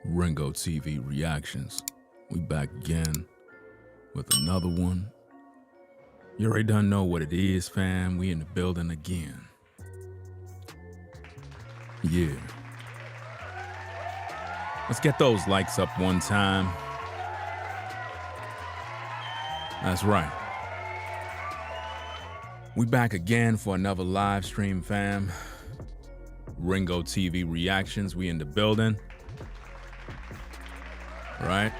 Ringo TV reactions. We back again with another one. You already done know what it is, fam. We in the building again. Yeah. Let's get those likes up one time. That's right. We back again for another live stream, fam. Ringo TV reactions. We in the building. Right?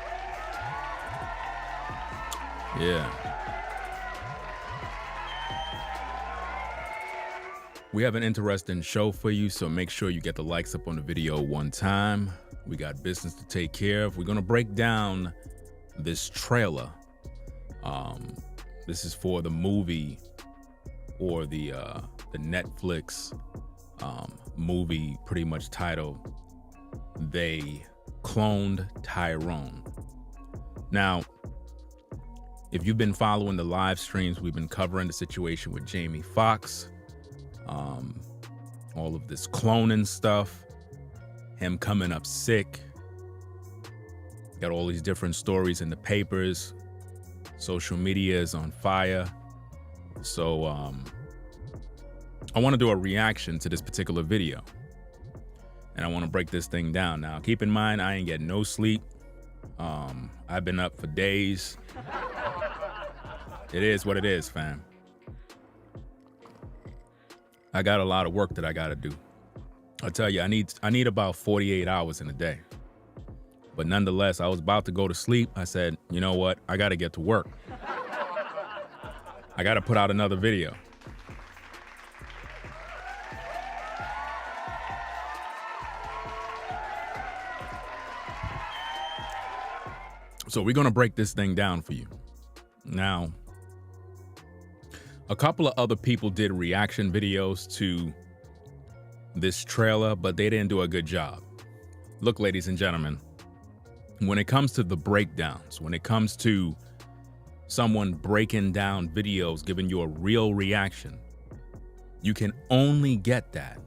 Yeah. We have an interesting show for you, so make sure you get the likes up on the video one time. We got business to take care of. We're gonna break down this trailer. This is for the movie or the Netflix movie, pretty much titled They Cloned Tyrone. Now, if you've been following the live streams, we've been covering the situation with Jamie Foxx, all of this cloning stuff, him coming up sick, got all these different stories in the papers, social media is on fire. So I want to do a reaction to this particular video, and I want to break this thing down. Now, keep in mind, I ain't getting no sleep. I've been up for days. It is what it is, fam. I got a lot of work that I got to do. I tell you, I need about 48 hours in a day. But nonetheless, I was about to go to sleep. I said, you know what? I got to get to work. I got to put out another video. So we're going to break this thing down for you. Now, a couple of other people did reaction videos to this trailer, but they didn't do a good job. Look, ladies and gentlemen, when it comes to the breakdowns, when it comes to someone breaking down videos, giving you a real reaction, you can only get that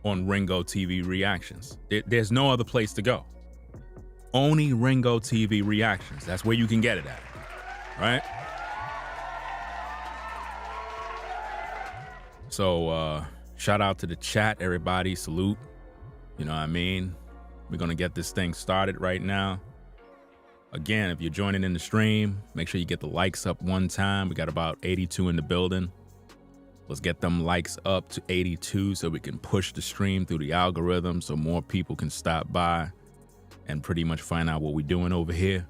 on Ringo TV reactions. There's no other place to go. Only Ringo TV reactions. That's where you can get it at, right? So shout out to the chat, everybody. Salute. You know what I mean? We're going to get this thing started right now. Again, if you're joining in the stream, make sure you get the likes up one time. We got about 82 in the building. Let's get them likes up to 82 so we can push the stream through the algorithm so more people can stop by and pretty much find out what we're doing over here.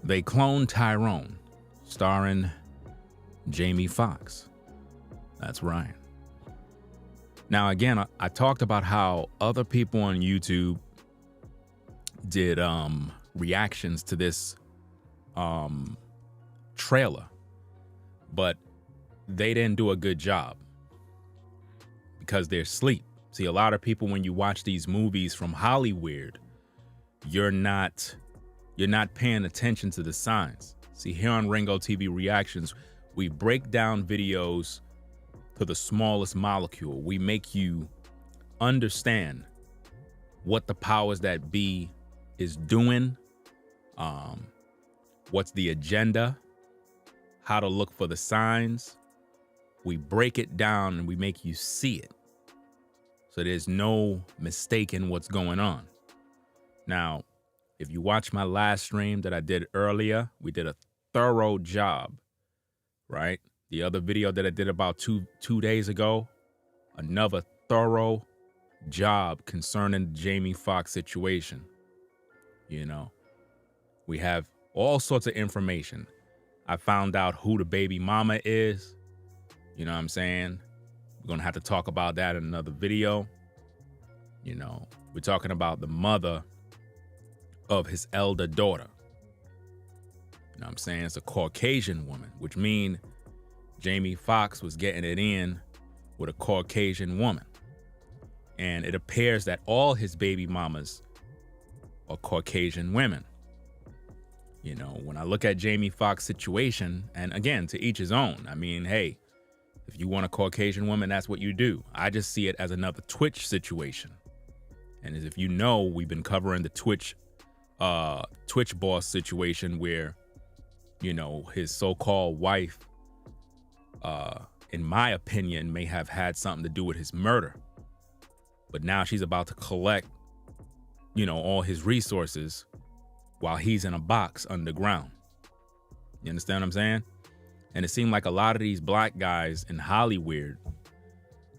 They Cloned Tyrone, starring Jamie Foxx. That's right. Now, again, I talked about how other people on YouTube did reactions to this trailer, but they didn't do a good job because they're asleep. See, a lot of people, when you watch these movies from Hollywood, you're not paying attention to the signs. See, here on Ringo TV Reactions, we break down videos to the smallest molecule. We make you understand what the powers that be is doing, what's the agenda, how to look for the signs. We break it down and we make you see it, so there's no mistaking what's going on. Now, if you watch my last stream that I did earlier, we did a thorough job, right? The other video that I did about two days ago, another thorough job concerning the Jamie Foxx situation. You know, we have all sorts of information. I found out who the baby mama is. You know what I'm saying? We're going to have to talk about that in another video. You know, we're talking about the mother of his elder daughter. You know what I'm saying? It's a Caucasian woman, which means Jamie Foxx was getting it in with a Caucasian woman. And it appears that all his baby mamas are Caucasian women. You know, when I look at Jamie Foxx's situation, and again, to each his own. I mean, hey, if you want a Caucasian woman, that's what you do. I just see it as another Twitch situation. And as if you know, we've been covering the Twitch boss situation where, you know, his so-called wife, in my opinion, may have had something to do with his murder. But now she's about to collect, you know, all his resources while he's in a box underground. You understand what I'm saying? And it seemed like a lot of these black guys in Hollywood,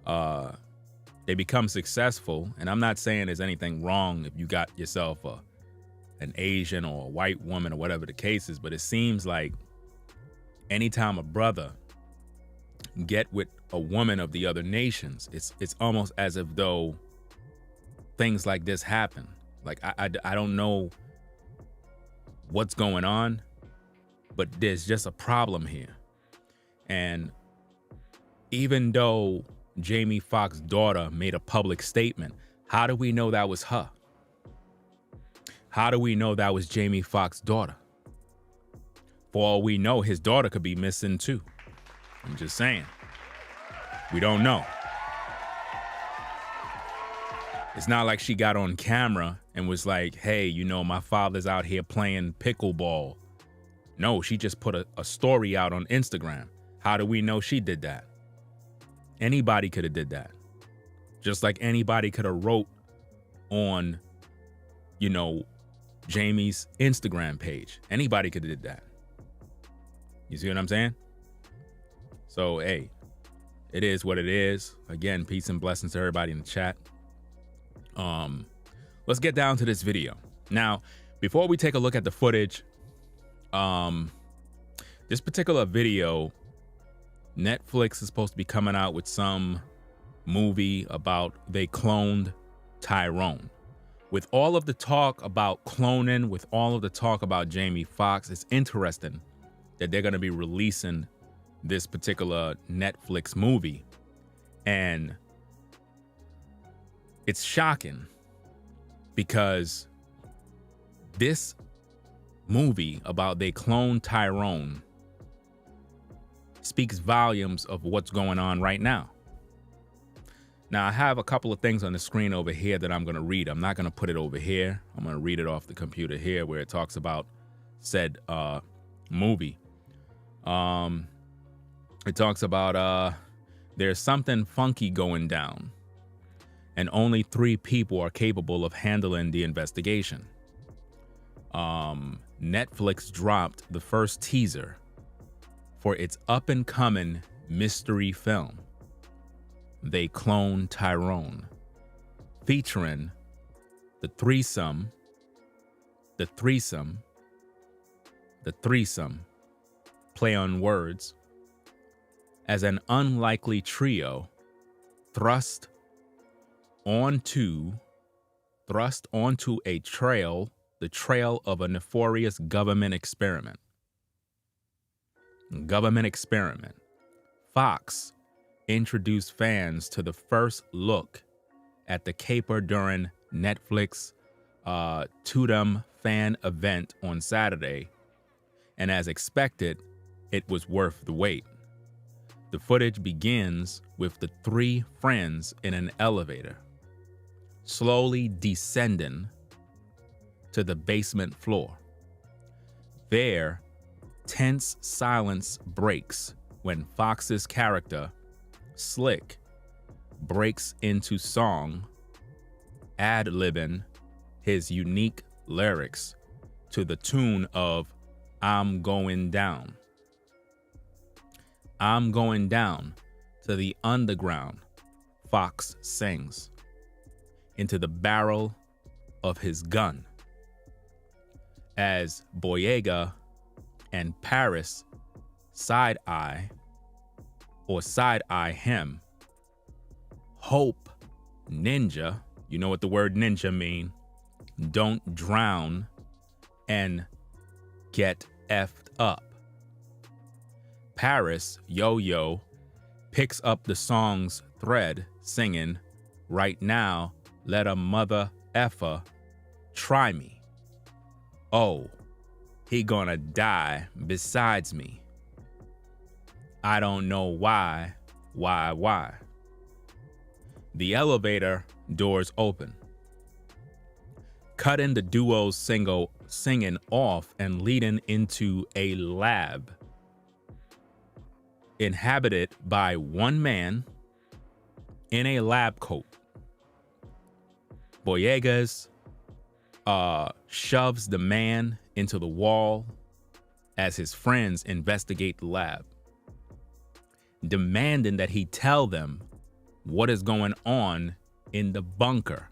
they become successful. And I'm not saying there's anything wrong if you got yourself an Asian or a white woman or whatever the case is, but it seems like anytime a brother get with a woman of the other nations, it's almost as if though things like this happen. Like I don't know what's going on, but there's just a problem here. And even though Jamie Foxx's daughter made a public statement, how do we know that was her? How do we know that was Jamie Foxx's daughter? For all we know, his daughter could be missing too. I'm just saying. We don't know. It's not like she got on camera and was like, hey, you know, my father's out here playing pickleball. No, she just put a story out on Instagram. How do we know she did that? Anybody could have did that. Just like anybody could have wrote on, you know, Jamie's Instagram page. Anybody could have did that. You see what I'm saying? So, hey, it is what it is. Again, peace and blessings to everybody in the chat. Let's get down to this video. Now, before we take a look at the footage, this particular video, Netflix is supposed to be coming out with some movie about they cloned Tyrone. With all of the talk about cloning, with all of the talk about Jamie Foxx, it's interesting that they're going to be releasing this particular Netflix movie. And it's shocking because this movie about they cloned Tyrone speaks volumes of what's going on right now. Now, I have a couple of things on the screen over here that I'm going to read. I'm not going to put it over here. I'm going to read it off the computer here where it talks about said movie. It talks about there's something funky going down and only 3 people are capable of handling the investigation. Netflix dropped the first teaser for its up-and-coming mystery film, They Cloned Tyrone, featuring the threesome, play on words, as an unlikely trio thrust onto a trail, the trail of a nefarious government experiment. Fox introduced fans to the first look at the caper during Netflix Tudum fan event on Saturday, and as expected, it was worth the wait. The footage begins with the 3 friends in an elevator, slowly descending to the basement floor. There, tense silence breaks when Fox's character, Slick, breaks into song, ad-libbing his unique lyrics to the tune of I'm Going Down. I'm going down to the underground, Foxx sings, into the barrel of his gun. As Boyega and Paris side-eye him, Hope Ninja, you know what the word ninja mean, don't drown and get effed up. Paris, Yo-Yo, picks up the song's thread, singing, right now, let a mother effer try me. Oh, he gonna die besides me. I don't know why. The elevator doors open. cutting the duo's singing off and leading into a lab inhabited by one man in a lab coat. Boyegas shoves the man into the wall as his friends investigate the lab, demanding that he tell them what is going on in the bunker.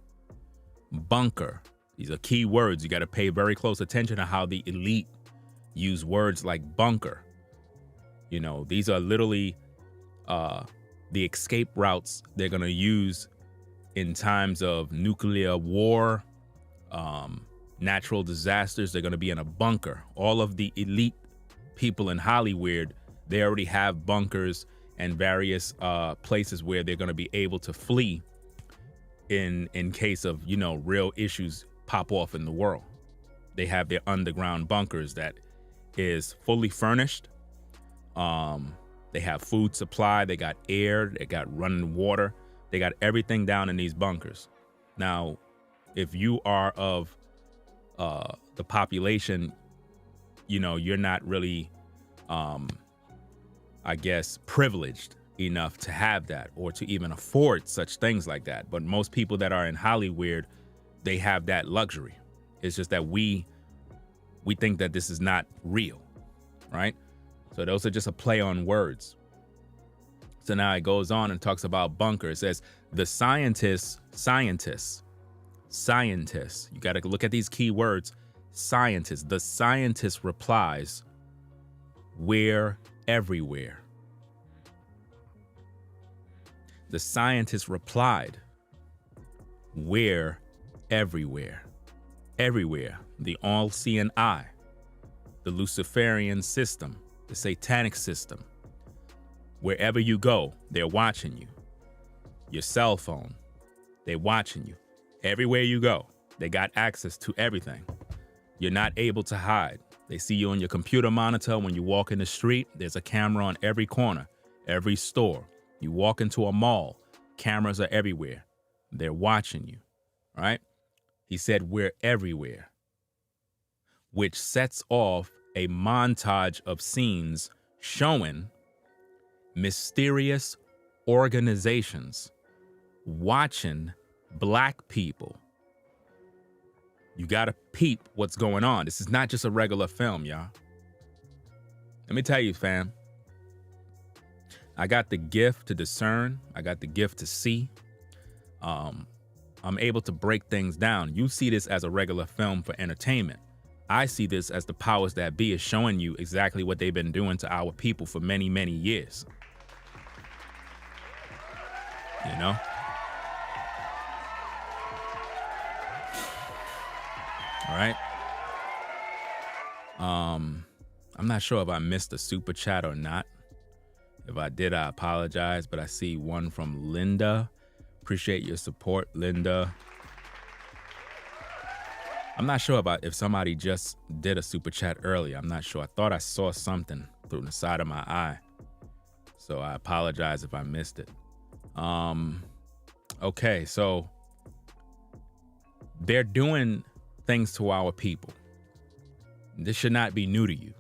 Bunker. These are key words. You got to pay very close attention to how the elite use words like bunker. You know, these are literally the escape routes they're going to use in times of nuclear war, natural disasters. They're going to be in a bunker. All of the elite people in Hollywood, they already have bunkers and various places where they're going to be able to flee in case of, you know, real issues pop off in the world. They have their underground bunkers that is fully furnished. They have food supply, they got air, they got running water, they got everything down in these bunkers. Now, if you are of the population, you know, you're not really, I guess, privileged enough to have that or to even afford such things like that. But most people that are in Hollywood, they have that luxury. It's just that we think that this is not real, right? So those are just a play on words. So now it goes on and talks about bunker. It says the scientists. You got to look at these key words. Scientists. The scientist replies, "We're everywhere." The scientist replied, "We're everywhere." Everywhere. The all-seeing eye. The Luciferian system. The satanic system. Wherever you go, they're watching you. Your cell phone, they're watching you. Everywhere you go, they got access to everything. You're not able to hide. They see you on your computer monitor. When you walk in the street, there's a camera on every corner, every store. You walk into a mall, cameras are everywhere. They're watching you, right? He said, "We're everywhere," which sets off a montage of scenes showing mysterious organizations watching black people. You gotta peep what's going on. This is not just a regular film, y'all. Let me tell you, fam. I got the gift to discern. I got the gift to see. I'm able to break things down. You see this as a regular film for entertainment. I see this as the powers that be is showing you exactly what they've been doing to our people for many, many years. You know? All right. I'm not sure if I missed a super chat or not. If I did, I apologize, but I see one from Linda. Appreciate your support, Linda. I'm not sure about if somebody just did a super chat earlier. I'm not sure. I thought I saw something through the side of my eye. So I apologize if I missed it. Okay, so they're doing things to our people. This should not be new to you.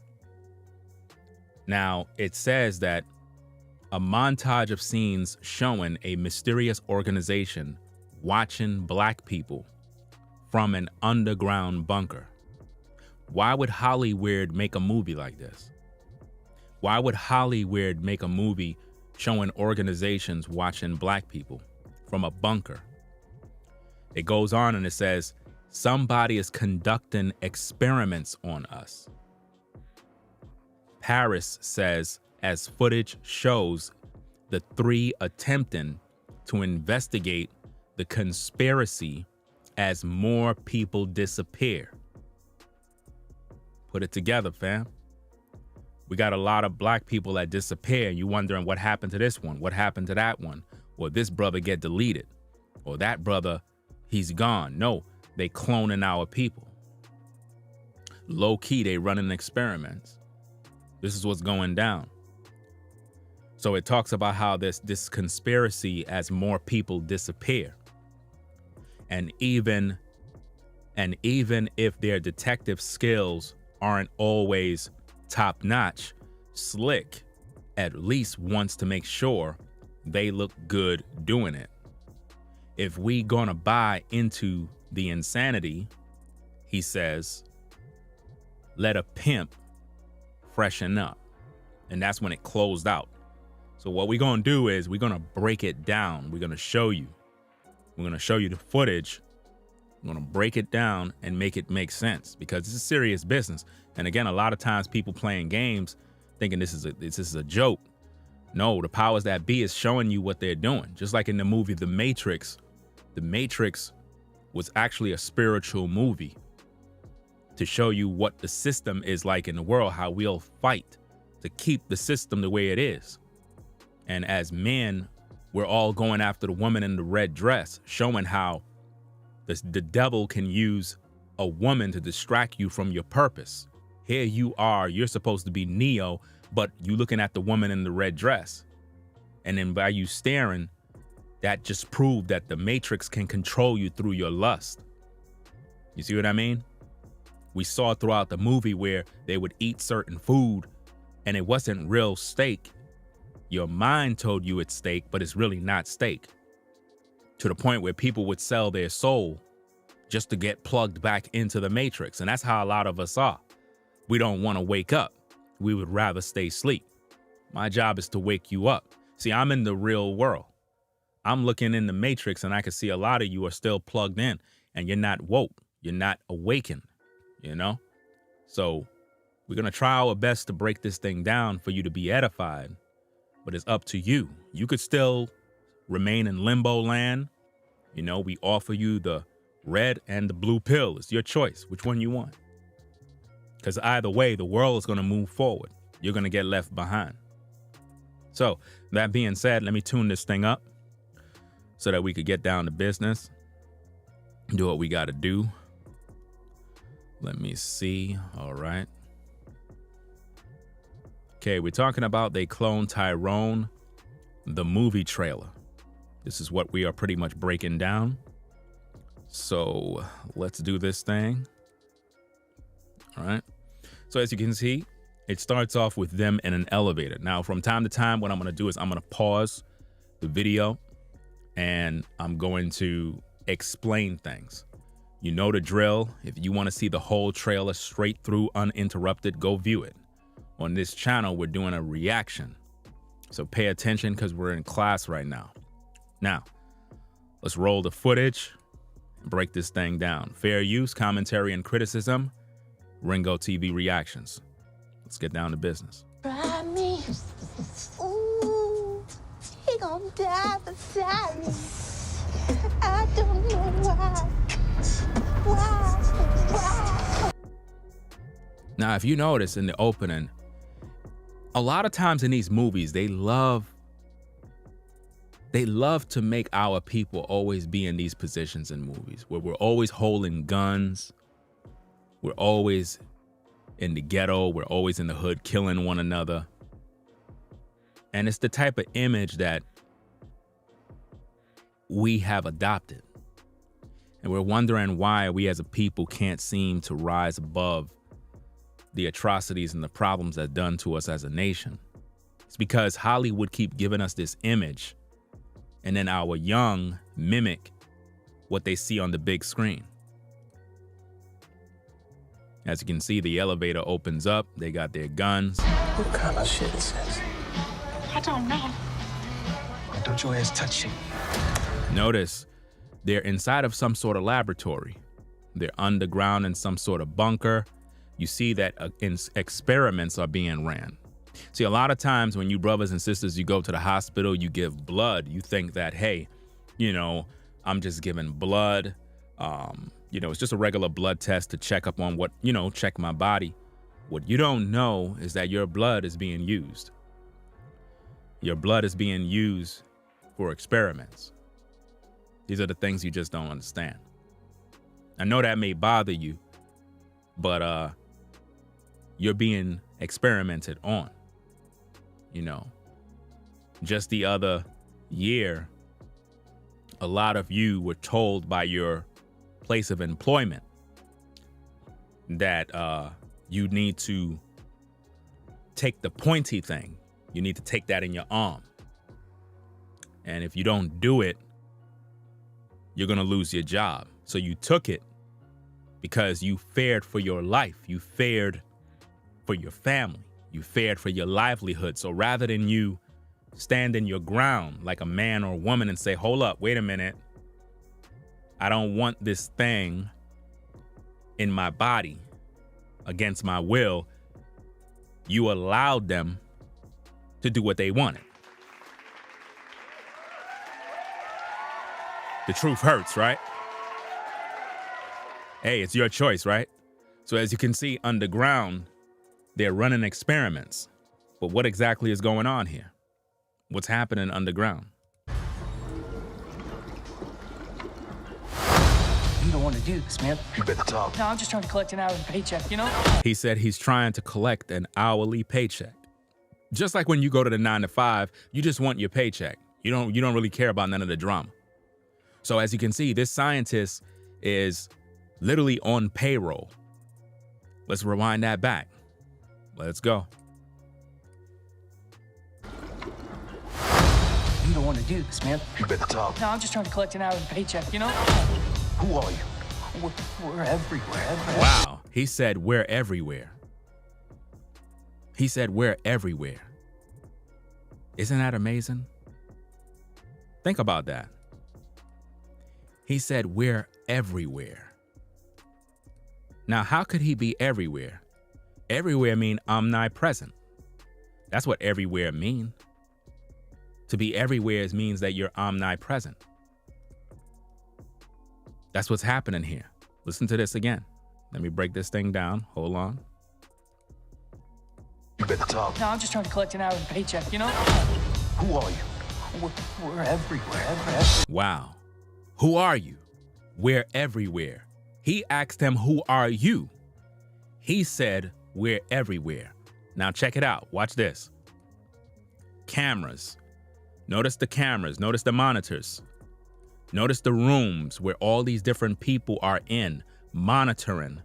Now, it says that a montage of scenes showing a mysterious organization watching black people from an underground bunker. Why would Hollywood make a movie like this? Why would Hollywood make a movie showing organizations watching black people from a bunker? It goes on and it says, somebody is conducting experiments on us. Paris says, as footage shows, the three attempting to investigate the conspiracy as more people disappear. Put it together, fam. We got a lot of black people that disappear, and you wondering what happened to this one, what happened to that one, or this brother get deleted, or that brother, he's gone. No, they cloning our people. Low key, they running experiments. This is what's going down. So it talks about how this conspiracy as more people disappear. And even And even if their detective skills aren't always top notch, Slick at least wants to make sure they look good doing it. If we gonna buy into the insanity, he says, let a pimp freshen up. And that's when it closed out. So what we're gonna do is we're gonna break it down. We're gonna show you. We're gonna show you the footage. We're gonna break it down and make it make sense, because this is serious business. And again, a lot of times people playing games thinking this is a joke. No, the powers that be is showing you what they're doing. Just like in the movie The Matrix was actually a spiritual movie to show you what the system is like in the world, how we'll fight to keep the system the way it is. And as men, we're all going after the woman in the red dress, showing how the devil can use a woman to distract you from your purpose. Here you are, you're supposed to be Neo, but you looking at the woman in the red dress. And then by you staring, that just proved that the Matrix can control you through your lust. You see what I mean? We saw throughout the movie where they would eat certain food and it wasn't real steak. Your mind told you it's steak, but it's really not steak. To the point where people would sell their soul just to get plugged back into the Matrix. And that's how a lot of us are. We don't want to wake up. We would rather stay asleep. My job is to wake you up. See, I'm in the real world. I'm looking in the Matrix and I can see a lot of you are still plugged in and you're not woke. You're not awakened, you know? So we're going to try our best to break this thing down for you to be edified, but it's up to you. You could still remain in limbo land. You know, we offer you the red and the blue pill. It's your choice, which one you want. Because either way, the world is going to move forward. You're going to get left behind. So that being said, let me tune this thing up so that we could get down to business, do what we got to do. Let me see. All right. Okay, we're talking about they cloned Tyrone, the movie trailer. This is what we are pretty much breaking down. So let's do this thing. All right. So as you can see, it starts off with them in an elevator. Now, from time to time, what I'm going to do is I'm going to pause the video and I'm going to explain things. You know the drill. If you want to see the whole trailer straight through uninterrupted, go view it. On this channel, we're doing a reaction. So pay attention because we're in class right now. Now, let's roll the footage and break this thing down. Fair use, commentary, and criticism. Ringo TV reactions. Let's get down to business. Try me. Ooh, he gonna die beside me. I don't know why. Why? Now, if you notice in the opening, a lot of times in these movies, they love to make our people always be in these positions in movies where we're always holding guns. We're always in the ghetto. We're always in the hood killing one another. And it's the type of image that we have adopted. And we're wondering why we as a people can't seem to rise above the atrocities and the problems that's done to us as a nation. It's because Hollywood keep giving us this image, and then our young mimic what they see on the big screen. As you can see, the elevator opens up. They got their guns. What kind of shit is this? I don't know. Don't your ass touch it. Notice they're inside of some sort of laboratory. They're underground in some sort of bunker. You see that experiments are being ran. See, a lot of times when you brothers and sisters, you go to the hospital, you give blood, you think that, hey, you know, I'm just giving blood. You know, it's just a regular blood test to check up on what, you know, check my body. What you don't know is that your blood is being used. Your blood is being used for experiments. These are the things you just don't understand. I know that may bother you, but you're being experimented on. You know, just the other year, a lot of you were told by your place of employment that you need to take the pointy thing. You need to take that in your arm. And if you don't do it, you're going to lose your job. So you took it because you feared for your life. You feared for your family. You feared for your livelihood. So rather than you stand in your ground like a man or a woman and say, hold up, wait a minute. I don't want this thing in my body against my will. You allowed them to do what they wanted. The truth hurts, right? Hey, it's your choice, right? So as you can see underground, they're running experiments. But what exactly is going on here? What's happening underground? You don't want to do this, man. You better talk. No, I'm just trying to collect an hourly paycheck, you know? He said he's trying to collect an hourly paycheck. Just like when you go to the 9 to 5, you just want your paycheck. You don't really care about none of the drama. So as you can see, this scientist is literally on payroll. Let's rewind that back. Let's go. You don't want to do this, man. You better talk. No, I'm just trying to collect an hourly paycheck, you know? Who are you? We're everywhere. Wow. He said we're everywhere. He said we're everywhere. Isn't that amazing? Think about that. He said we're everywhere. Now, how could he be everywhere? Everywhere mean omnipresent. That's what everywhere mean. To be everywhere means that you're omnipresent. That's what's happening here. Listen to this again. Let me break this thing down. Hold on. You better talk. No, I'm just trying to collect an hourly paycheck, you know? Who are you? We're everywhere. Wow. Who are you? We're everywhere. He asked him, who are you? He said, we're everywhere. Now check it out. Watch this. Cameras. Notice the cameras. Notice the monitors. Notice the rooms where all these different people are in, monitoring.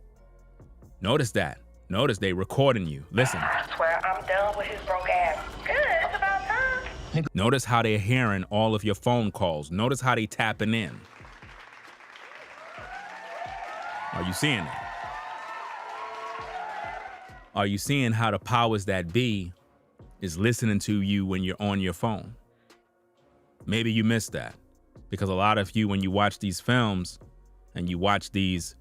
Notice that. Notice they recording you. Listen. I swear I'm done with his broke ass. Good, it's about time. Notice how they're hearing all of your phone calls. Notice how they tapping in. Are you seeing it? Are you seeing how the powers that be is listening to you when you're on your phone? Maybe you missed that because a lot of you, when you watch these films and you watch these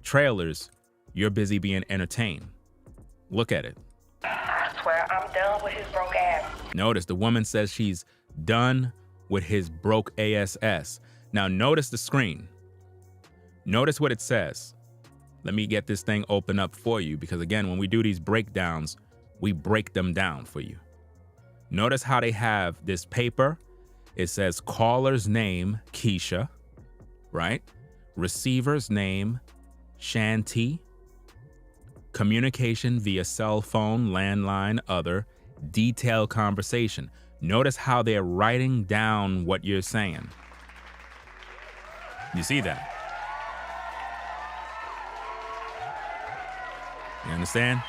trailers, you're busy being entertained. Look at it. I swear I'm done with his broke ass. Notice the woman says she's done with his broke ass. Now notice the screen. Notice what it says. Let me get this thing open up for you because again, when we do these breakdowns, we break them down for you. Notice how they have this paper. It says caller's name, Keisha, right? Receiver's name, Shanti. Communication via cell phone, landline, other. Detailed conversation. Notice how they're writing down what you're saying. You see that? You understand?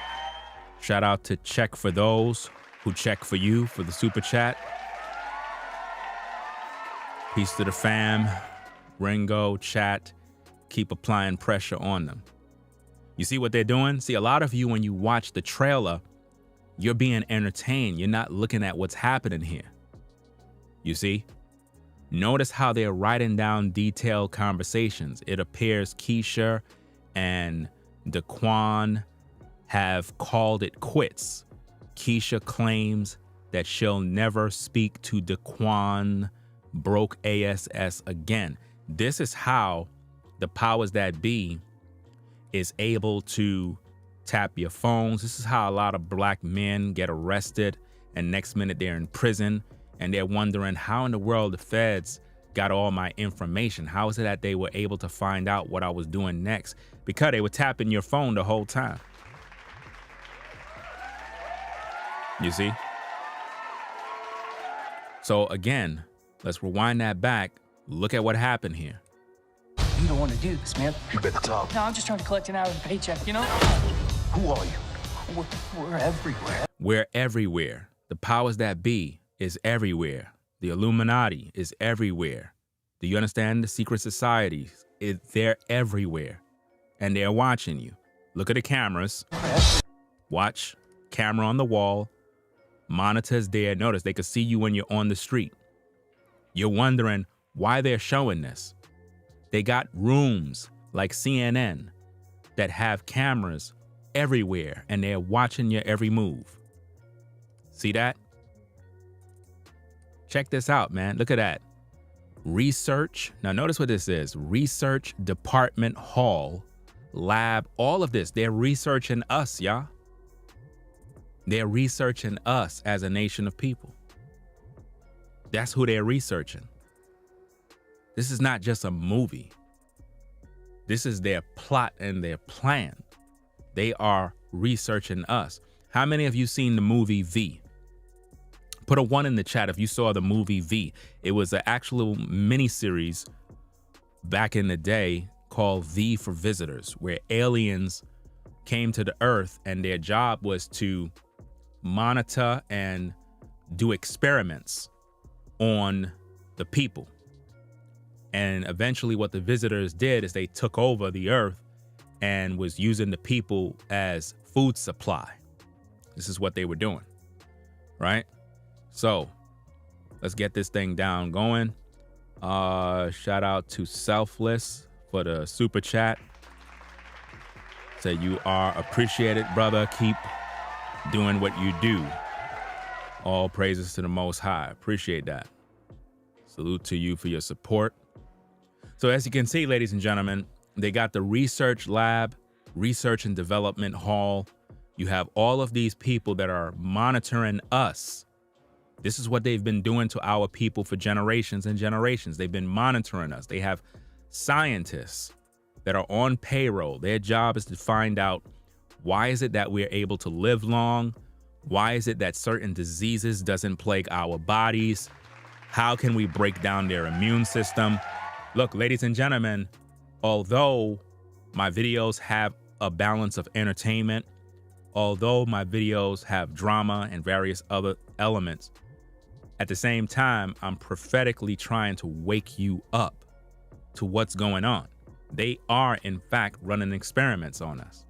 Shout out to Check for those who check for you for the super chat. Peace to the fam. Ringo, chat. Keep applying pressure on them. You see what they're doing? See, a lot of you, when you watch the trailer, you're being entertained. You're not looking at what's happening here. You see? Notice how they're writing down detailed conversations. It appears Keisha and Daquan have called it quits. Keisha claims that she'll never speak to Daquan broke ASS again. This is how the powers that be is able to tap your phones. This is how a lot of black men get arrested and next minute they're in prison and they're wondering how in the world the feds got all my information. How is it that they were able to find out what I was doing next? Because they were tapping your phone the whole time. You see? So again, let's rewind that back. Look at what happened here. You don't want to do this, man. You better talk. No, I'm just trying to collect an hourly paycheck, you know? Who are you? We're everywhere. We're everywhere. The powers that be is everywhere. The Illuminati is everywhere. Do you understand? The secret societies, they're everywhere. And they're watching you. Look at the cameras. Watch. Camera on the wall. Monitors there. Notice they can see you when you're on the street. You're wondering why they're showing this. They got rooms like CNN that have cameras everywhere and they're watching your every move. See that? Check this out, man. Look at that. Research. Now notice what this is. Research Department Hall, Lab, all of this. They're researching us, y'all. They're researching us as a nation of people. That's who they're researching. This is not just a movie. This is their plot and their plan. They are researching us. How many of you seen the movie V? Put a 1 in the chat if you saw the movie V. It was an actual miniseries back in the day called V for Visitors, where aliens came to the Earth and their job was to monitor and do experiments on the people. And eventually what the visitors did is they took over the Earth and was using the people as food supply. This is what they were doing, right? So let's get this thing down going. Shout out to Selfless for the super chat. Say you are appreciated, brother. Keep doing what you do. All praises to the Most High. Appreciate that. Salute to you for your support. So as you can see, ladies and gentlemen, they got the research lab, research and development hall. You have all of these people that are monitoring us. This is what they've been doing to our people for generations and generations. They've been monitoring us. They have scientists that are on payroll. Their job is to find out, why is it that we're able to live long? Why is it that certain diseases doesn't plague our bodies? How can we break down their immune system? Look, ladies and gentlemen, although my videos have a balance of entertainment, although my videos have drama and various other elements, at the same time, I'm prophetically trying to wake you up to what's going on. They are, in fact, running experiments on us.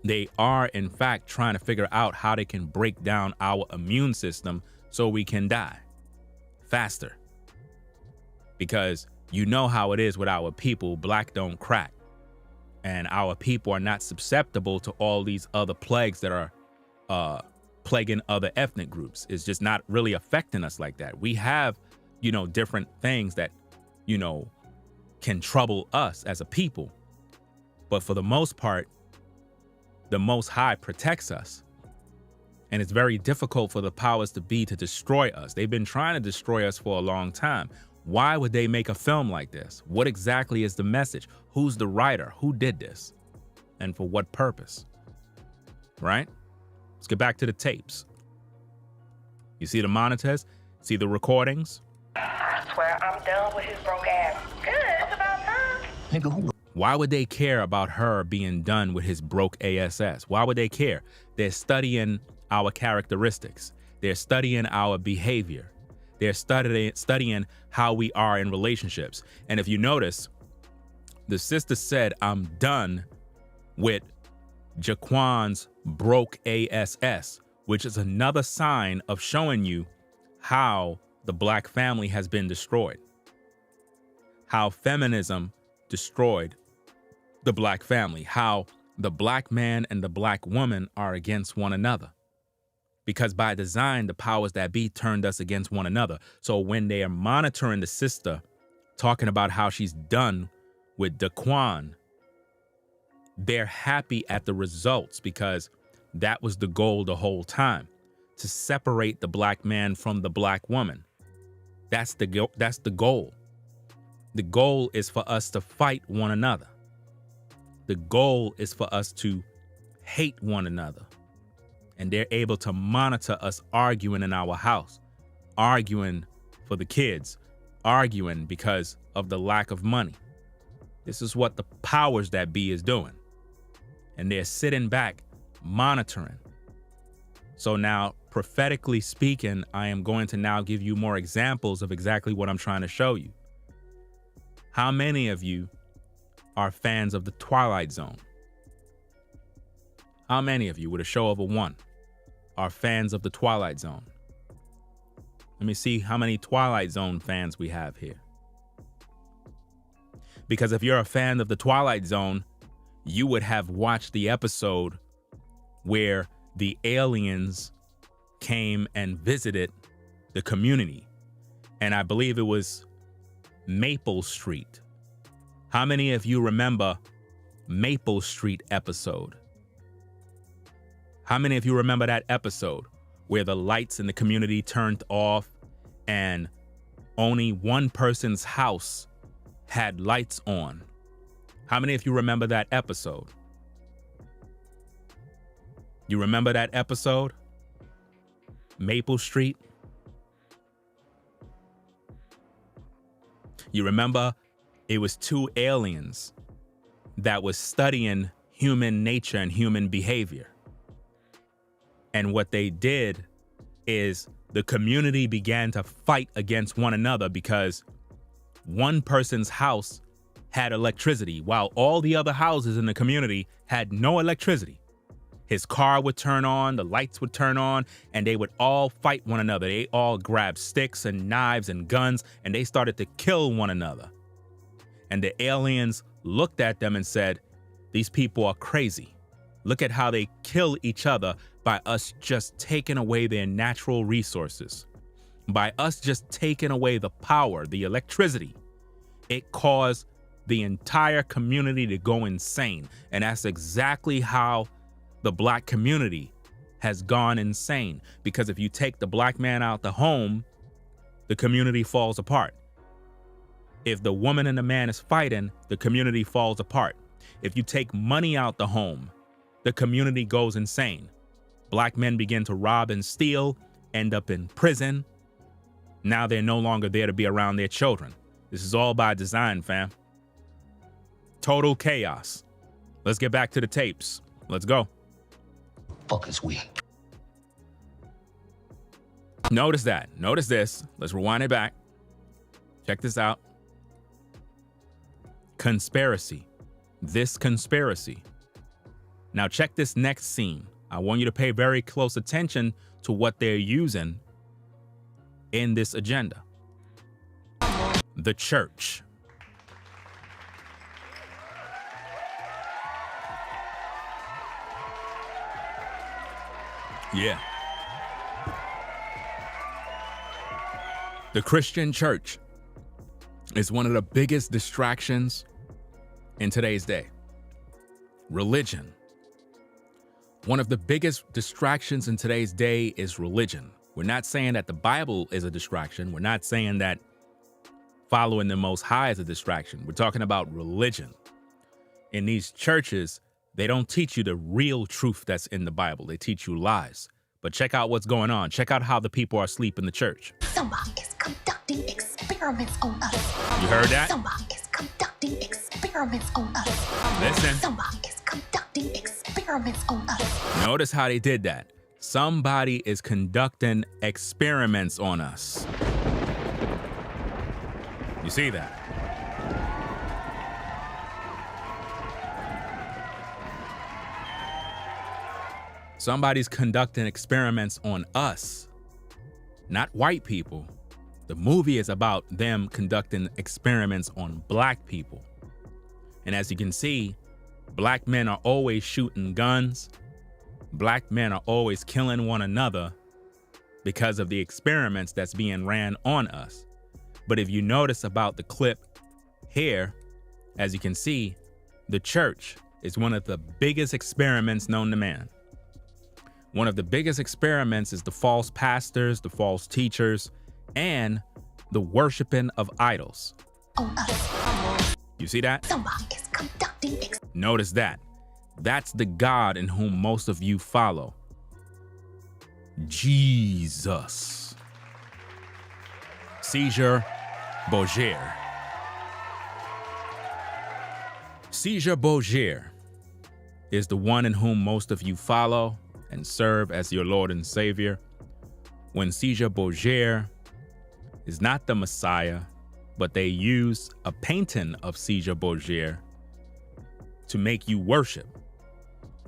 They are, in fact, trying to figure out how they can break down our immune system so we can die faster. Because you know how it is with our people, black don't crack. And our people are not susceptible to all these other plagues that are plaguing other ethnic groups. It's just not really affecting us like that. We have, different things that, can trouble us as a people. But for the most part, the Most High protects us. And it's very difficult for the powers to be to destroy us. They've been trying to destroy us for a long time. Why would they make a film like this? What exactly is the message? Who's the writer? Who did this? And for what purpose? Right? Let's get back to the tapes. You see the monitors? See the recordings? I swear I'm done with his broke ass. Good, it's about time. Nigga, who? Why would they care about her being done with his broke ASS? Why would they care? They're studying our characteristics. They're studying our behavior. They're studying how we are in relationships. And if you notice, the sister said, I'm done with Jaquan's broke ASS, which is another sign of showing you how the black family has been destroyed. How feminism destroyed the black family. How the black man and the black woman are against one another. Because by design, the powers that be turned us against one another. So when they are monitoring the sister, talking about how she's done with Daquan, they're happy at the results because that was the goal the whole time, to separate the black man from the black woman. That's the goal. The goal is for us to fight one another. The goal is for us to hate one another. And they're able to monitor us arguing in our house, arguing for the kids, arguing because of the lack of money, This is what the powers that be is doing. And they're sitting back, monitoring. So now, prophetically speaking, I am going to now give you more examples of exactly what I'm trying to show you. How many of you are fans of the Twilight Zone? How many of you, with a show of a 1, are fans of the Twilight Zone? Let me see how many Twilight Zone fans we have here. Because if you're a fan of the Twilight Zone, you would have watched the episode where the aliens came and visited the community. And I believe it was Maple Street. How many of you remember Maple Street episode? How many of you remember that episode where the lights in the community turned off and only one person's house had lights on? How many of you remember that episode? You remember that episode? Maple Street? You remember it was 2 aliens that was studying human nature and human behavior. And what they did is the community began to fight against one another because one person's house had electricity while all the other houses in the community had no electricity. His car would turn on, the lights would turn on, and they would all fight one another. They all grabbed sticks and knives and guns, and they started to kill one another. And the aliens looked at them and said, "These people are crazy. Look at how they kill each other by us just taking away their natural resources. By us just taking away the power, the electricity. It caused the entire community to go insane." And that's exactly how the black community has gone insane. Because if you take the black man out the home, the community falls apart. If the woman and the man is fighting, the community falls apart. If you take money out the home, the community goes insane. Black men begin to rob and steal, end up in prison. Now they're no longer there to be around their children. This is all by design, fam. Total chaos. Let's get back to the tapes. Let's go. Fuck is we? Notice that. Notice this. Let's rewind it back. Check this out. Conspiracy. This conspiracy. Now check this next scene. I want you to pay very close attention to what they're using in this agenda. The church. Yeah. The Christian church is one of the biggest distractions in today's day. Religion. One of the biggest distractions in today's day is religion. We're not saying that the Bible is a distraction. We're not saying that following the Most High is a distraction. We're talking about religion. In these churches, they don't teach you the real truth that's in the Bible. They teach you lies. But check out what's going on. Check out how the people are asleep in the church. Someone is conducting experiments on us. You heard that? Someone is conducting experiments on us. Listen. Someone is conducting experiments on us. Notice how they did that. Somebody is conducting experiments on us. You see that? Somebody's conducting experiments on us, not white people. The movie is about them conducting experiments on black people. And as you can see, black men are always shooting guns. Black men are always killing one another because of the experiments that's being ran on us. But if you notice about the clip here, as you can see, the church is one of the biggest experiments known to man. One of the biggest experiments is the false pastors, the false teachers, and the worshiping of idols. You see that? Notice that. That's the God in whom most of you follow. Jesus. Caesar Borgia. Caesar Borgia is the one in whom most of you follow and serve as your Lord and Savior. When Caesar Borgia is not the Messiah, but they use a painting of Caesar Borgia to make you worship.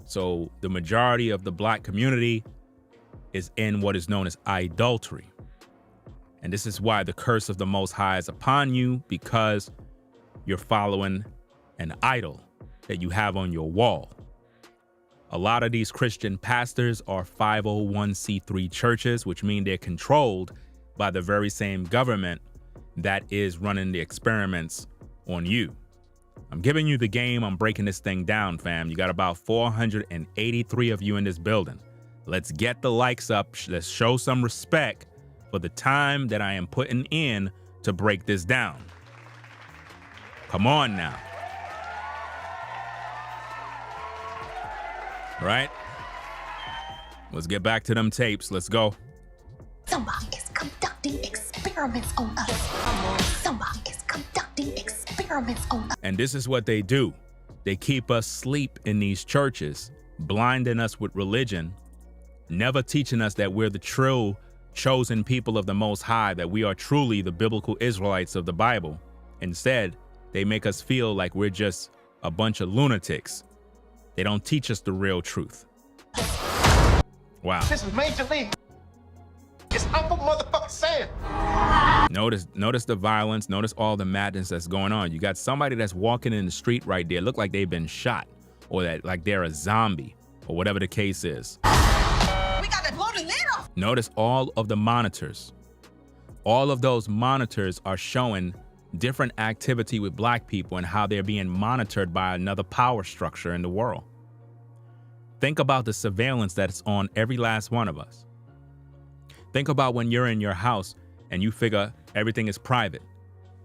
So the majority of the black community is in what is known as idolatry. And this is why the curse of the Most High is upon you, because you're following an idol that you have on your wall. A lot of these Christian pastors are 501c3 churches, which mean they're controlled by the very same government that is running the experiments on you. I'm giving you the game. I'm breaking this thing down, fam. You got about 483 of you in this building. Let's get the likes up. Let's show some respect for the time that I am putting in to break this down. Come on now. Right? Let's get back to them tapes. Let's go. Somebody is conducting experiments on us. Somebody is conducting experiments on us. And this is what they do. They keep us asleep in these churches, blinding us with religion, never teaching us that we're the true chosen people of the Most High, that we are truly the biblical Israelites of the Bible. Instead, they make us feel like we're just a bunch of lunatics. They don't teach us the real truth. Wow. This is Major League. It's Uncle Motherfucker Sam. Notice the violence. Notice all the madness that's going on. You got somebody that's walking in the street right there. Look like they've been shot, or that like they're a zombie, or whatever the case is. We gotta blow the lid off. Notice all of the monitors. All of those monitors are showing different activity with black people and how they're being monitored by another power structure in the world. Think about the surveillance that's on every last one of us. Think about when you're in your house and you figure everything is private.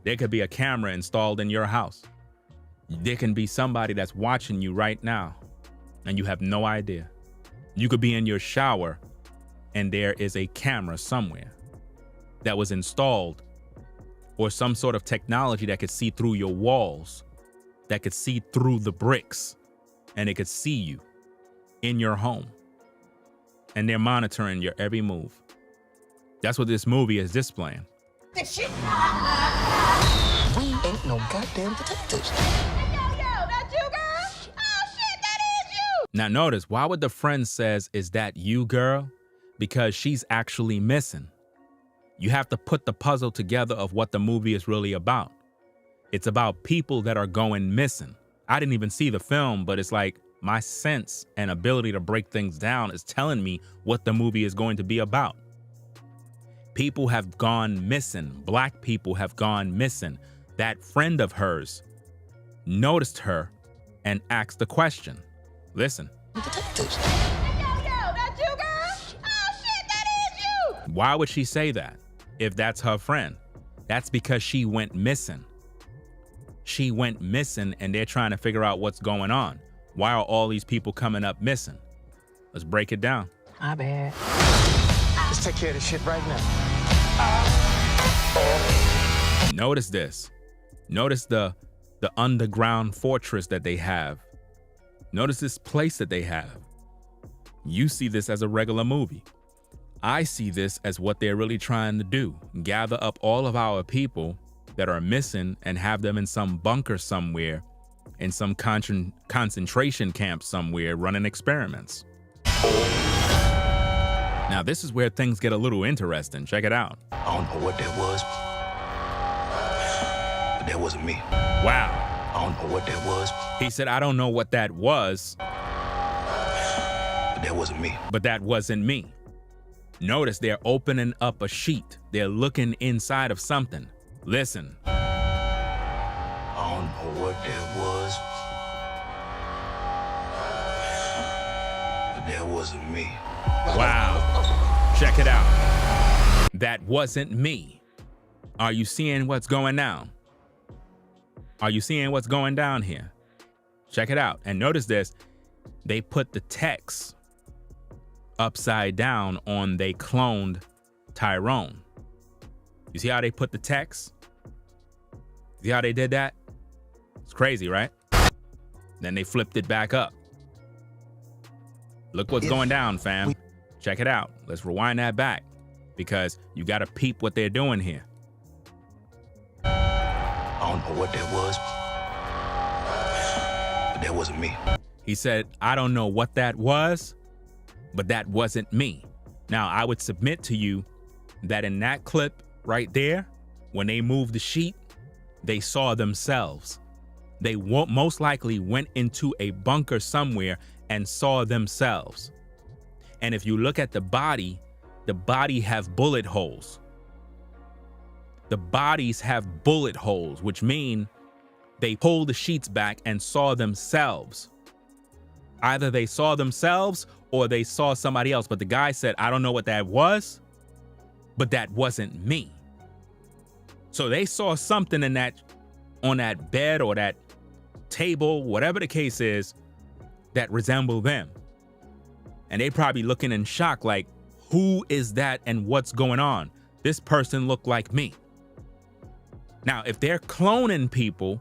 There could be a camera installed in your house. There can be somebody that's watching you right now and you have no idea. You could be in your shower and there is a camera somewhere that was installed, or some sort of technology that could see through your walls, that could see through the bricks, and it could see you in your home. And they're monitoring your every move. That's what this movie is displaying. This shit. We ain't no goddamn detectives. Yo, that's you, girl? Oh, shit, that is you. Now notice, why would the friend says, "Is that you, girl?" Because she's actually missing. You have to put the puzzle together of what the movie is really about. It's about people that are going missing. I didn't even see the film, but it's like my sense and ability to break things down is telling me what the movie is going to be about. People have gone missing. Black people have gone missing. That friend of hers noticed her and asked the question. Listen. Detectives. Yo, that's you, girl? Oh, shit, that is you. Why would she say that if that's her friend? That's because she went missing. She went missing and they're trying to figure out what's going on. Why are all these people coming up missing? Let's break it down. My bad. Let's take care of this shit right now. Notice this. Notice the underground fortress that they have. Notice this place that they have. You see this as a regular movie. I see this as what they're really trying to do. Gather up all of our people that are missing and have them in some bunker somewhere, in some concentration camp somewhere, running experiments. Now, this is where things get a little interesting. Check it out. I don't know what that was, but that wasn't me. Wow. I don't know what that was, He said, I don't know what that was, but that wasn't me. but that wasn't me. Notice they're opening up a sheet. They're looking inside of something. Listen. I don't know what that was, but that wasn't me. Wow. Check it out. That wasn't me. Are you seeing what's going down? Are you seeing what's going down here? Check it out. And notice this. They put the text upside down on they cloned Tyrone. You see how they put the text? See how they did that? It's crazy, right? Then they flipped it back up. Look what's going down, fam. Check it out. Let's rewind that back because you got to peep what they're doing here. I don't know what that was, but that wasn't me. He said, I don't know what that was, but that wasn't me. Now, I would submit to you that in that clip right there, when they moved the sheet, they saw themselves. They most likely went into a bunker somewhere and saw themselves. And if you look at the body have bullet holes. The bodies have bullet holes, which mean they pulled the sheets back and saw themselves. Either they saw themselves or they saw somebody else. But the guy said, I don't know what that was, but that wasn't me. So they saw something in that, on that bed or that table, whatever the case is, that resembled them. And they probably looking in shock like, who is that and what's going on? This person looked like me. Now, if they're cloning people,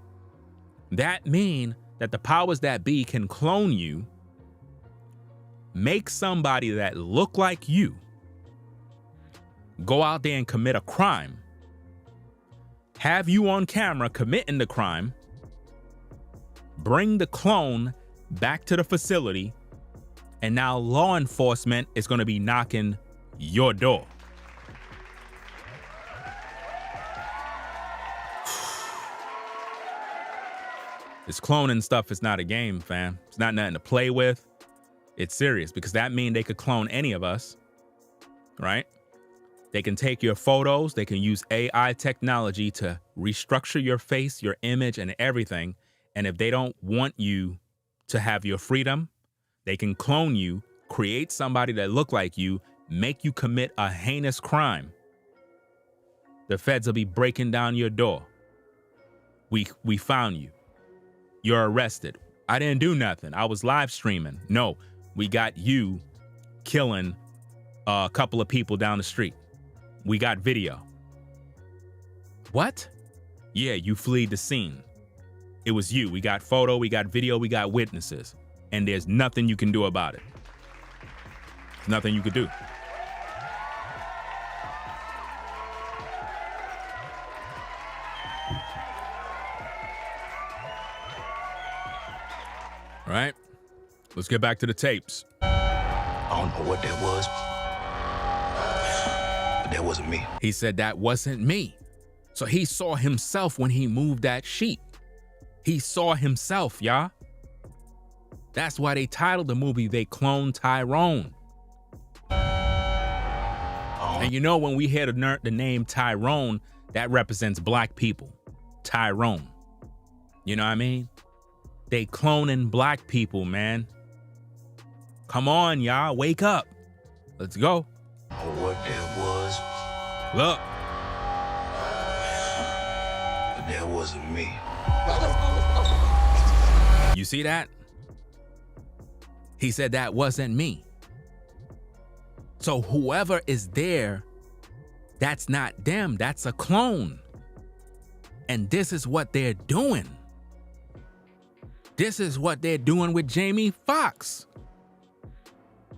that mean that the powers that be can clone you, make somebody that look like you, go out there and commit a crime, have you on camera committing the crime, bring the clone back to the facility, and now law enforcement is going to be knocking your door. This cloning stuff is not a game, fam. It's not nothing to play with. It's serious because that means they could clone any of us, right? They can take your photos. They can use AI technology to restructure your face, your image, and everything. And if they don't want you to have your freedom, they can clone you, create somebody that look like you, make you commit a heinous crime. The feds will be breaking down your door. We found you. You're arrested. I didn't do nothing. I was live streaming. No, we got you killing a couple of people down the street. We got video. What? Yeah, you fled the scene. It was you. We got photo, we got video, we got witnesses. And there's nothing you can do about it. There's nothing you could do. All right, let's get back to the tapes. I don't know what that was, but that wasn't me. He said that wasn't me. So he saw himself when he moved that sheet. He saw himself, y'all. That's why they titled the movie They Cloned Tyrone. And you know, when we hear the name Tyrone, that represents black people. Tyrone. You know what I mean? They cloning black people, man. Come on, y'all. Wake up. Let's go. I don't know what that was, Look. but that wasn't me. You see that? He said that wasn't me. So whoever is there, that's not them. That's a clone. And this is what they're doing. This is what they're doing with Jamie Foxx.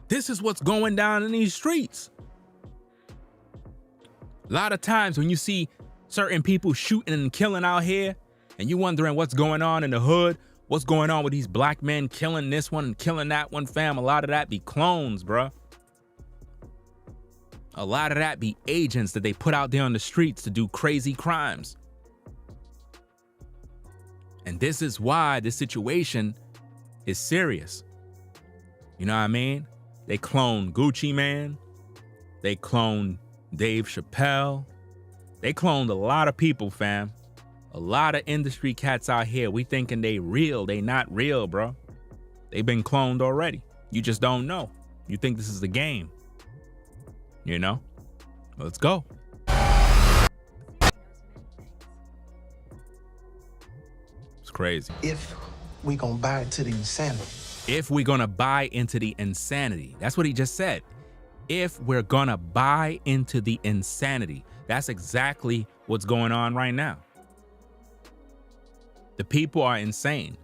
This is what's going down in these streets. A lot of times when you see certain people shooting and killing out here, and you wondering what's going on in the hood, what's going on with these black men killing this one and killing that one, fam, a lot of that be clones, bruh. A lot of that be agents that they put out there on the streets to do crazy crimes. And this is why this situation is serious. You know what I mean? They cloned Gucci Man. They cloned Dave Chappelle. They cloned a lot of people, fam. A lot of industry cats out here. We thinking they real. They not real, bro. They've been cloned already. You just don't know. You think this is the game. You know? Let's go. It's crazy. If we gonna buy into the insanity. If we're gonna buy into the insanity. That's what he just said. If we're gonna buy into the insanity. That's exactly what's going on right now. The people are insane.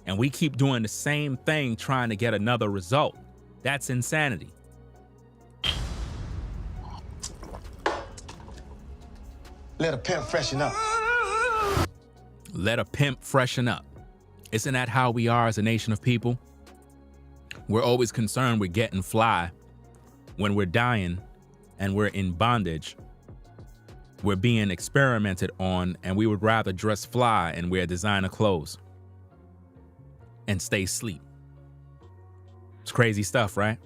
And we keep doing the same thing trying to get another result. That's insanity. Let a pimp freshen up. Let a pimp freshen up. Isn't that how we are as a nation of people? We're always concerned with getting fly. When we're dying and we're in bondage, we're being experimented on, and we would rather dress fly and wear designer clothes and stay asleep. It's crazy stuff, right?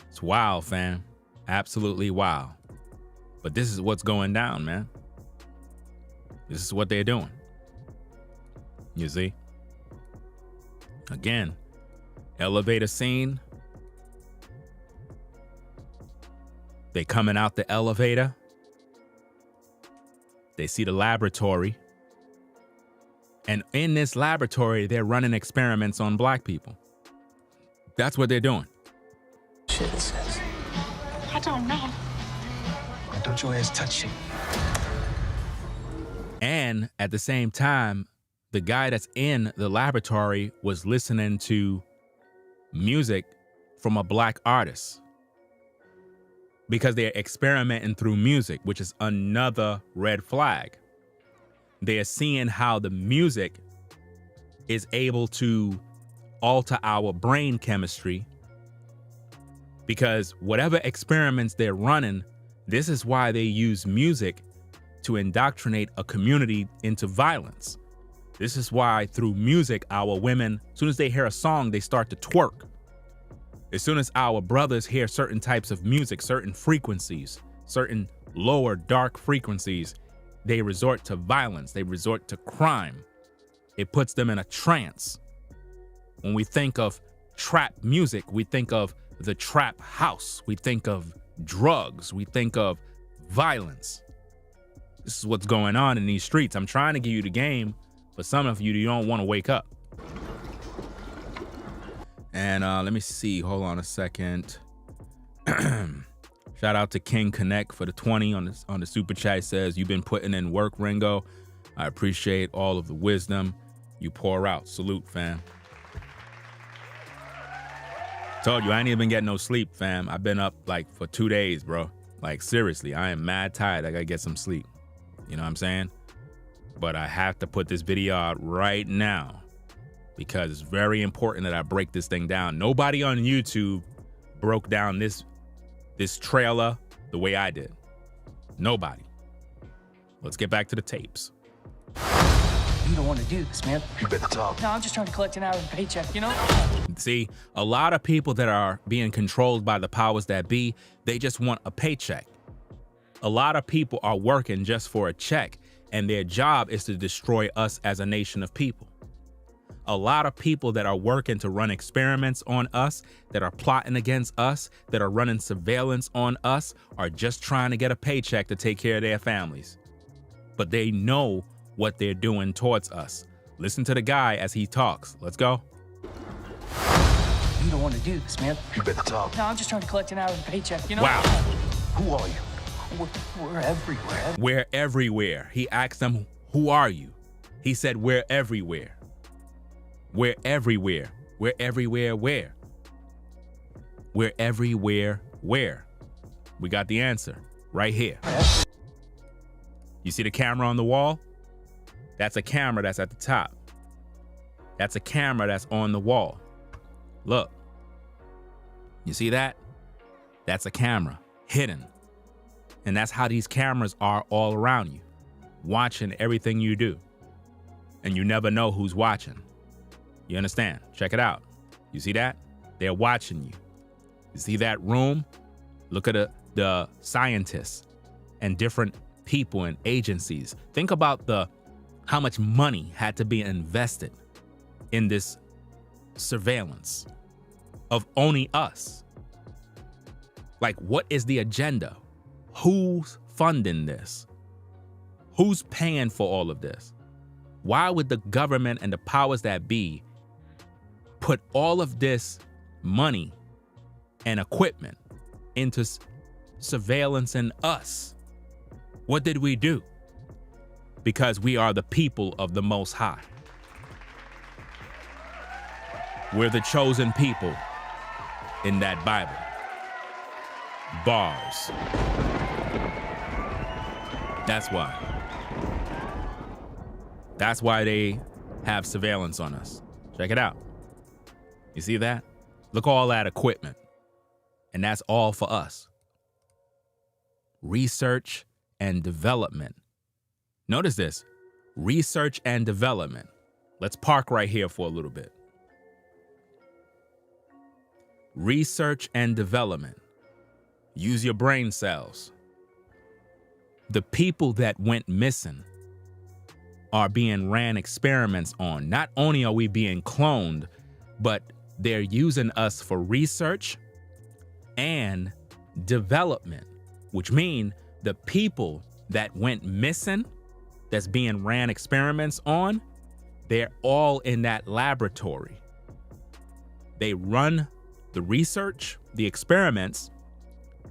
It's wild, fam. Absolutely wild. But this is what's going down, man. This is what they're doing. You see? Again, elevator scene. They coming out the elevator. They see the laboratory. And in this laboratory, they're running experiments on black people. That's what they're doing. Shit, it says. I don't know. Don't your ass touch shit. And at the same time, the guy that's in the laboratory was listening to music from a black artist, because they're experimenting through music, which is another red flag. They're seeing how the music is able to alter our brain chemistry, because whatever experiments they're running, this is why they use music to indoctrinate a community into violence. This is why through music, our women, as soon as they hear a song, they start to twerk. As soon as our brothers hear certain types of music, certain frequencies, certain lower dark frequencies, they resort to violence, they resort to crime. It puts them in a trance. When we think of trap music, we think of the trap house, we think of drugs, we think of violence. This is what's going on in these streets. I'm trying to give you the game, but some of you don't want to wake up. And let me see. Hold on a second. Shout out to King Connect for the 20 on the super chat. Says, you've been putting in work, Ringo. I appreciate all of the wisdom you pour out. Salute, fam. Told you, I ain't even been getting no sleep, fam. I've been up like for 2 days, bro. Like seriously, I am mad tired. I gotta get some sleep. You know what I'm saying? But I have to put this video out right now because it's very important that I break this thing down. Nobody on YouTube broke down this trailer the way I did. Nobody. Let's get back to the tapes. You don't want to do this, man. You better talk. No, I'm just trying to collect an hourly paycheck, you know? See, a lot of people that are being controlled by the powers that be, they just want a paycheck. A lot of people are working just for a check, and their job is to destroy us as a nation of people. A lot of people that are working to run experiments on us, that are plotting against us, that are running surveillance on us, are just trying to get a paycheck to take care of their families. But they know what they're doing towards us. Listen to the guy as he talks. Let's go. You don't want to do this, man. You better talk. No, I'm just trying to collect an hourly paycheck, you know? Wow. Who are you? We're everywhere. We're everywhere. He asked them, who are you? He said, we're everywhere. We're everywhere. We're everywhere where? We're everywhere where? We got the answer right here. You see the camera on the wall? That's a camera that's at the top. That's a camera that's on the wall. Look. You see that? That's a camera hidden. And that's how these cameras are all around you, watching everything you do. And you never know who's watching. You understand? Check it out. You see that? They're watching you. You see that room? Look at the scientists and different people and agencies. Think about how much money had to be invested in this surveillance of only us. Like, what is the agenda? Who's funding this? Who's paying for all of this? Why would the government and the powers that be put all of this money and equipment into surveillance in us? What did we do? Because we are the people of the Most High. We're the chosen people in that Bible. Bars. That's why. That's why they have surveillance on us. Check it out. You see that? Look, all that equipment. And that's all for us. Research and development. Notice this. Research and development. Let's park right here for a little bit. Research and development. Use your brain cells. The people that went missing are being ran experiments on. Not only are we being cloned, but they're using us for research and development, which mean the people that went missing, that's being ran experiments on, they're all in that laboratory. They run the research, the experiments,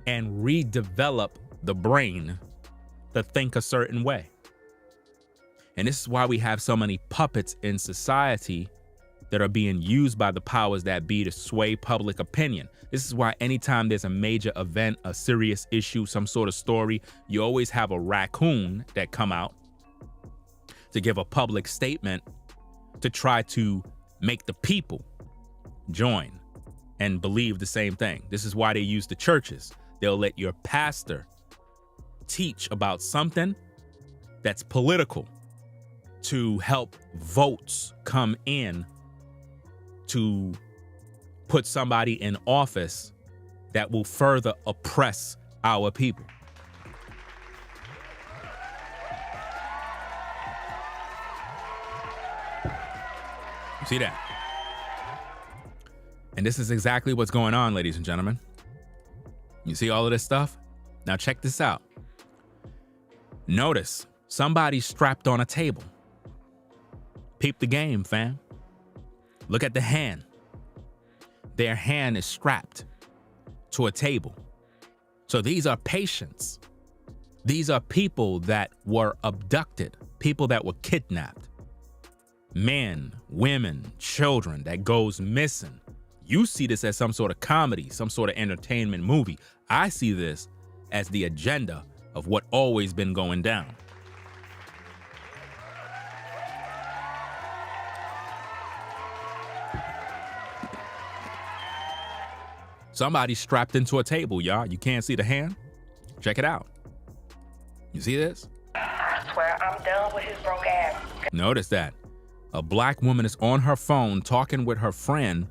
and redevelop the brain to think a certain way. And this is why we have so many puppets in society that are being used by the powers that be to sway public opinion. This is why anytime there's a major event, a serious issue, some sort of story, you always have a raccoon that come out to give a public statement to try to make the people join and believe the same thing. This is why they use the churches. They'll let your pastor teach about something that's political to help votes come in to put somebody in office that will further oppress our people. You see that? And this is exactly what's going on, ladies and gentlemen. You see all of this stuff? Now check this out. Notice somebody's strapped on a table. Peep the game, fam. Look at the hand. Their hand is strapped to a table. So these are patients. These are people that were abducted, people that were kidnapped. Men, women, children that goes missing. You see this as some sort of comedy, some sort of entertainment movie. I see this as the agenda of what always been going down. Somebody's strapped into a table, y'all. You can't see the hand? Check it out. You see this? I swear I'm done with his broke ass. Notice that. A black woman is on her phone talking with her friend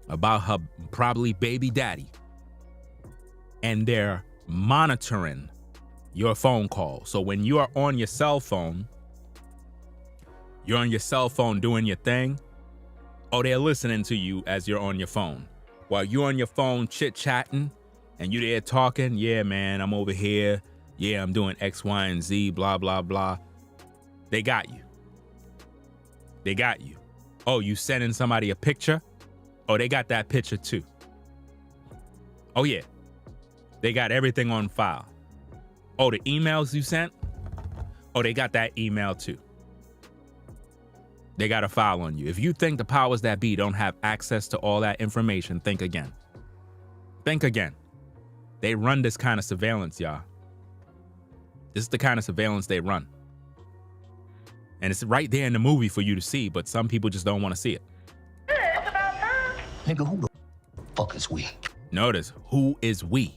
about her probably baby daddy. And they're monitoring your phone call. So when you are on your cell phone, you're on your cell phone doing your thing. Oh, they're listening to you as you're on your phone. While you're on your phone chit-chatting and you're there talking, yeah, man, I'm over here. Yeah, I'm doing X, Y, and Z, blah, blah, blah. They got you. They got you. Oh, you sending somebody a picture? Oh, they got that picture too. Oh, yeah. They got everything on file. Oh, the emails you sent? Oh, they got that email too. They got a file on you. If you think the powers that be don't have access to all that information, think again. Think again. They run this kind of surveillance, y'all. This is the kind of surveillance they run. And it's right there in the movie for you to see, but some people just don't want to see it. It's about time. Nigga, who the fuck is we? Notice, who is we?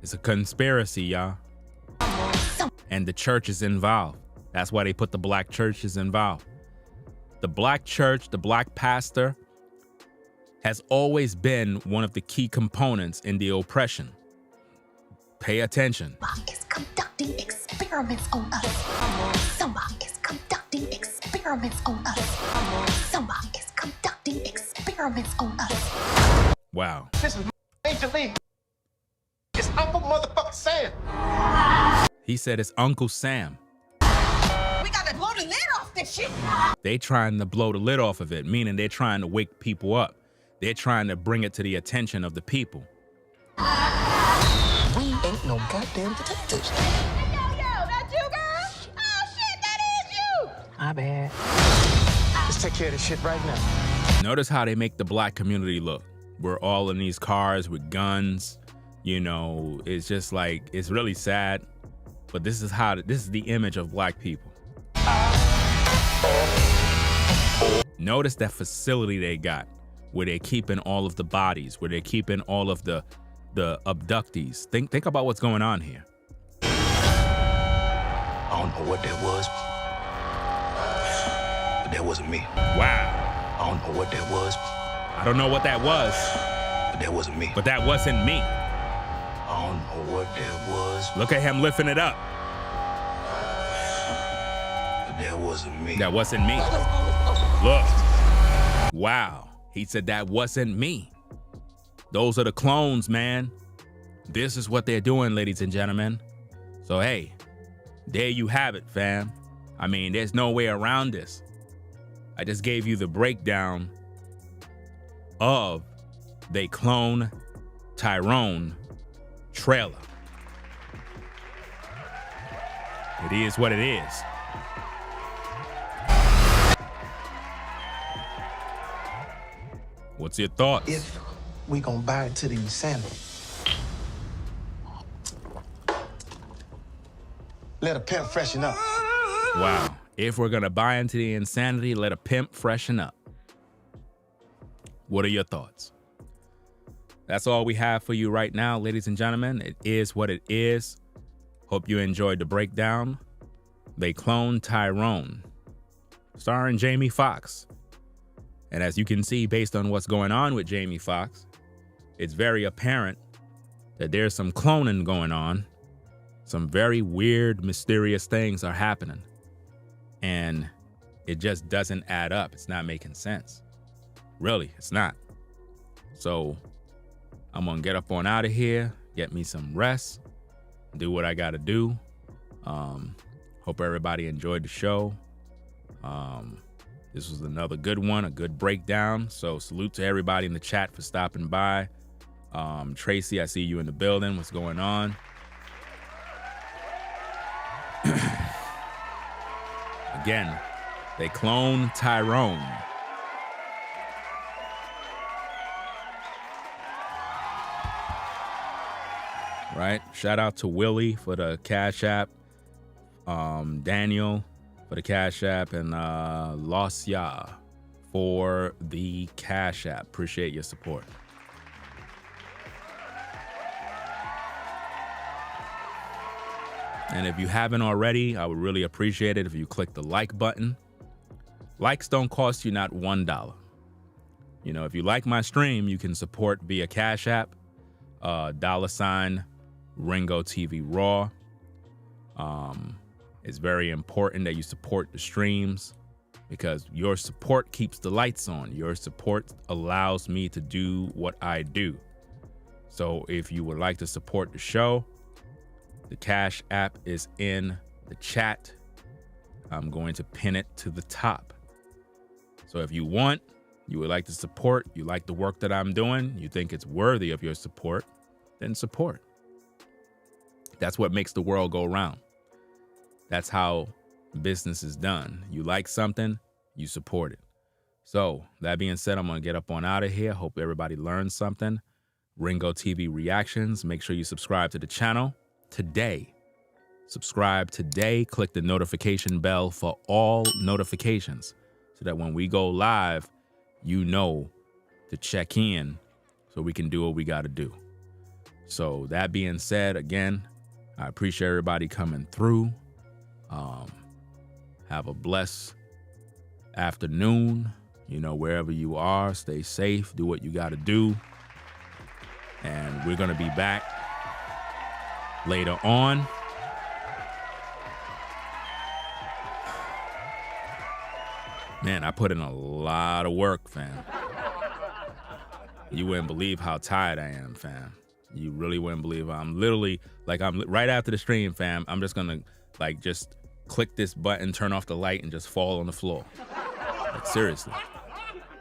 It's a conspiracy, y'all. And the church is involved. That's why they put the black churches involved. The black church, the black pastor, has always been one of the key components in the oppression. Pay attention. Somebody is conducting experiments on us. Somebody is conducting experiments on us. Somebody is conducting experiments on us. Wow. This is Major League. It's Uncle motherfucking Sam. He said it's Uncle Sam. We gotta blow the lid off this shit. They trying to blow the lid off of it, meaning they're trying to wake people up. They're trying to bring it to the attention of the people. We ain't no goddamn detectives. Yo, that's you, girl? Oh, shit, that is you. My bad. It's take care of this shit right now. Notice how they make the black community look. We're all in these cars with guns. You know, it's just like, it's really sad. But this is the image of black people. Notice that facility they got where they're keeping all of the bodies, where they're keeping all of the abductees. Think about what's going on here. I don't know what that was, but that wasn't me. Wow. I don't know what that was, I don't know what that was, but that wasn't me. but that wasn't me. I don't know what that was, Look at him lifting it up. but that wasn't me. That wasn't me. Look. Wow. He said that wasn't me. Those are the clones, man. This is what they're doing, ladies and gentlemen. So, hey, there you have it, fam. I mean, there's no way around this. I just gave you the breakdown of They Clone Tyrone trailer. It is what it is. What's your thoughts? If we gonna buy into the insanity, let a pimp freshen up. Wow. If we're gonna buy into the insanity, let a pimp freshen up. What are your thoughts? That's all we have for you right now, ladies and gentlemen. It is what it is. Hope you enjoyed the breakdown. They Clone Tyrone, starring Jamie Foxx. And as you can see, based on what's going on with Jamie Foxx, it's very apparent that there's some cloning going on. Some very weird, mysterious things are happening. And it just doesn't add up. It's not making sense. Really, it's not. So I'm gonna get up on out of here, get me some rest, do what I gotta do. Hope everybody enjoyed the show. This was another good one, a good breakdown. So salute to everybody in the chat for stopping by. Tracy, I see you in the building. What's going on? Again, They Clone Tyrone. Right? Shout out to Willie for the Cash App. Daniel for the Cash App, and Losya for the Cash App. Appreciate your support. And if you haven't already, I would really appreciate it if you click the like button. Likes don't cost you not $1. You know, if you like my stream, you can support via Cash App, $ Ringo TV Raw. It's very important that you support the streams because your support keeps the lights on. Your support allows me to do what I do. So if you would like to support the show, the Cash App is in the chat. I'm going to pin it to the top. So if you want, you would like to support, you like the work that I'm doing, you think it's worthy of your support, then support. That's what makes the world go round. That's how business is done. You like something, you support it. So that being said, I'm going to get up on out of here. Hope everybody learned something. Ringo TV Reactions. Make sure you subscribe to the channel today. Subscribe today. Click the notification bell for all notifications so that when we go live, you know to check in so we can do what we got to do. So that being said, again, I appreciate everybody coming through. Have a blessed afternoon. You know, wherever you are, stay safe, do what you got to do. And we're going to be back later on. Man, I put in a lot of work, fam. You wouldn't believe how tired I am, fam. You really wouldn't believe I'm literally, like, I'm right after the stream, fam. I'm just going to, like, just click this button, turn off the light, and just fall on the floor. Like, seriously.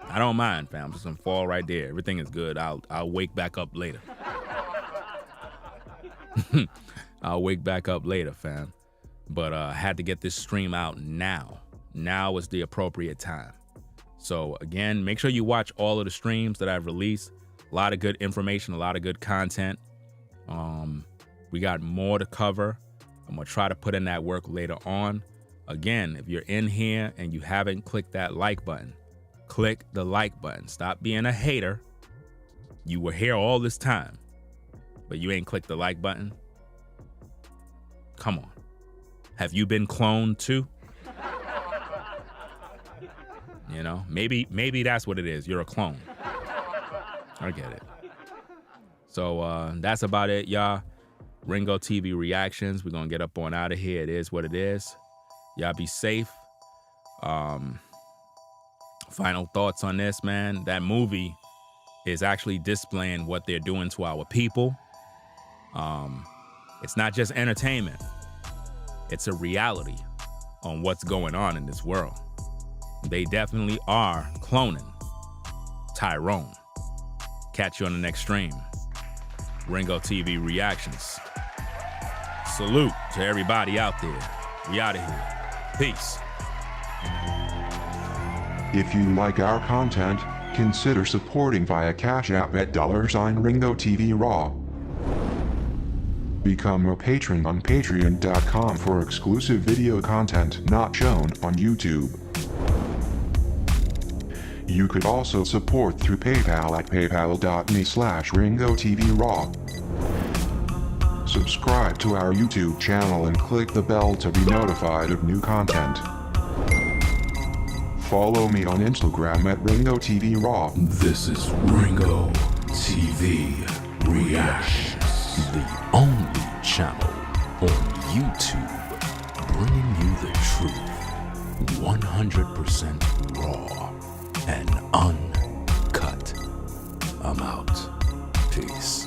I don't mind, fam. I'm just going to fall right there. Everything is good. I'll wake back up later. I'll wake back up later, fam. But I had to get this stream out now. Now is the appropriate time. So again, make sure you watch all of the streams that I've released. A lot of good information, a lot of good content. We got more to cover. I'm gonna try to put in that work later on. Again, if you're in here and you haven't clicked that like button, click the like button. Stop being a hater. You were here all this time, but you ain't clicked the like button. Come on. Have you been cloned too? You know, maybe that's what it is. You're a clone. I get it. So that's about it, y'all. Ringo TV reactions. We're gonna get up on out of here. It is what it is. Y'all be safe. Final thoughts on this, man. That movie is actually displaying what they're doing to our people. It's not just entertainment. It's a reality on what's going on in this world. They definitely are cloning Tyrone. Catch you on the next stream. Ringo TV reactions. Salute to everybody out there. We out of here. Peace. If you like our content, consider supporting via Cash App at $Ringo TV Raw. Become a patron on patreon.com for exclusive video content not shown on YouTube. You could also support through PayPal at paypal.me/Ringo TV Raw. Subscribe to our YouTube channel and click the bell to be notified of new content. Follow me on Instagram at Ringo TV Raw. This is Ringo TV Reactions, the only channel on YouTube bringing you the truth, 100% raw and uncut. I'm out. Peace.